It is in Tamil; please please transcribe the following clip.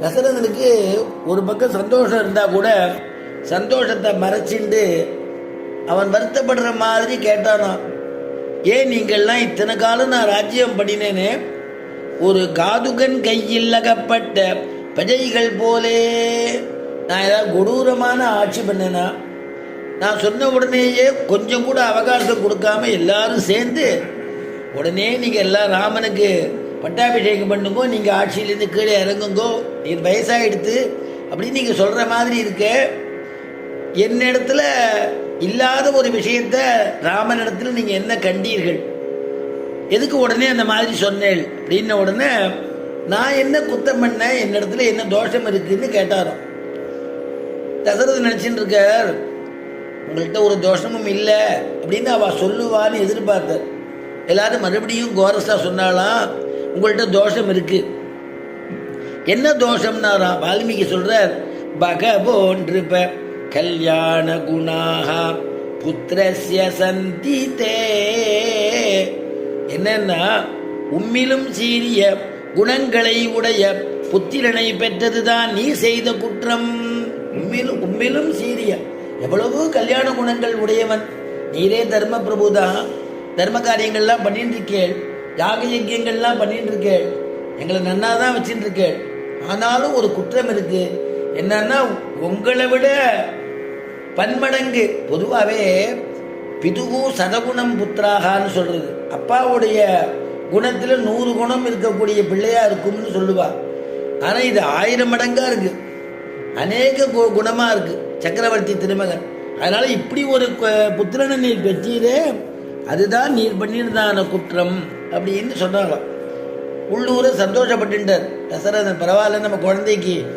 தசரதனுக்கு ஒரு பக்கம் சந்தோஷம் இருந்தால் கூட சந்தோஷத்தை மறைச்சிண்டு அவன் வருத்தப்படுற மாதிரி கேட்டானான். ஏன் நீங்கள்லாம் இத்தனை காலம் நான் ராஜ்யம் பண்ணினேனே, ஒரு காதுகன் கையில் அகப்பட்ட பிரஜைகள் போலே நான் ஏதாவது கொடூரமான ஆட்சி பண்ணேனா? நான் சொன்ன உடனேயே கொஞ்சம் கூட அவகாசம் கொடுக்காம எல்லாரும் சேர்ந்து உடனே நீங்கள் எல்லாம் ராமனுக்கு பட்டாபிஷேகம் பண்ணுங்கோ, நீங்கள் ஆட்சியிலேருந்து கீழே இறங்குங்கோ, நீர் வயசாகிடுத்து அப்படின்னு நீங்கள் சொல்கிற மாதிரி இருக்க. என்னிடத்துல இல்லாத ஒரு விஷயத்த ராமனிடத்தில் நீங்கள் என்ன கண்டீர்கள், எதுக்கு உடனே அந்த மாதிரி சொன்னேள் அப்படின்ன உடனே நான் என்ன குத்தம் பண்ண, என்னிடத்துல என்ன தோஷம் இருக்குன்னு கேட்டாரோ. தசரதன் நினச்சின்னு இருக்கார், உங்கள்கிட்ட ஒரு தோஷமும் இல்லை அப்படின்னு அவள் சொல்லுவான்னு எதிர்பார்த்தார். எல்லாரும் மறுபடியும் கோரஸா சொன்னாலாம், உங்கள்கிட்ட தோஷம் இருக்கு. என்ன தோஷம்னாரா? வால்மீகி சொல்றார், பகவோன்று கல்யாண குணாக புத்திரஸ்ய சந்திதே. என்னன்னா, உம்மிலும் சீரிய குணங்களை உடைய புத்திரனை பெற்றதுதான் நீ செய்த குற்றம். உம்மிலும் சீரிய, எவ்வளவோ கல்யாண குணங்கள் உடையவன் நீரே, தர்ம பிரபுதான், தர்ம காரியங்கள்லாம் பண்ணிட்டு இருக்கேள், யாக யஜ்யங்கள்லாம் பண்ணிட்டு இருக்கேள், எங்களை நன்னாதான் வச்சுட்டு இருக்கேள். ஆனாலும் ஒரு குற்றம் இருக்கு. என்னன்னா, உங்களை விட பன்மடங்கு, பொதுவாகவே பிதுகு சதகுணம் புத்திராகான்னு சொல்றது, அப்பாவுடைய குணத்தில் 100 குணம் இருக்கக்கூடிய பிள்ளையா இருக்கும்னு சொல்லுவா. ஆனால் இது 1000 மடங்கா இருக்கு, அநேக குணமா இருக்கு சக்கரவர்த்தி திருமகன். அதனால இப்படி ஒரு புத்திரனை நீர் பெற்றீரே, அதுதான் நீர் பண்ணியிருந்தான குற்றம் அப்படின்னு சொன்னாங்க. உள்ளூரை சந்தோஷப்பட்டுட்டார் தசரதன். பரவாயில்ல, நம்ம குழந்தைக்கு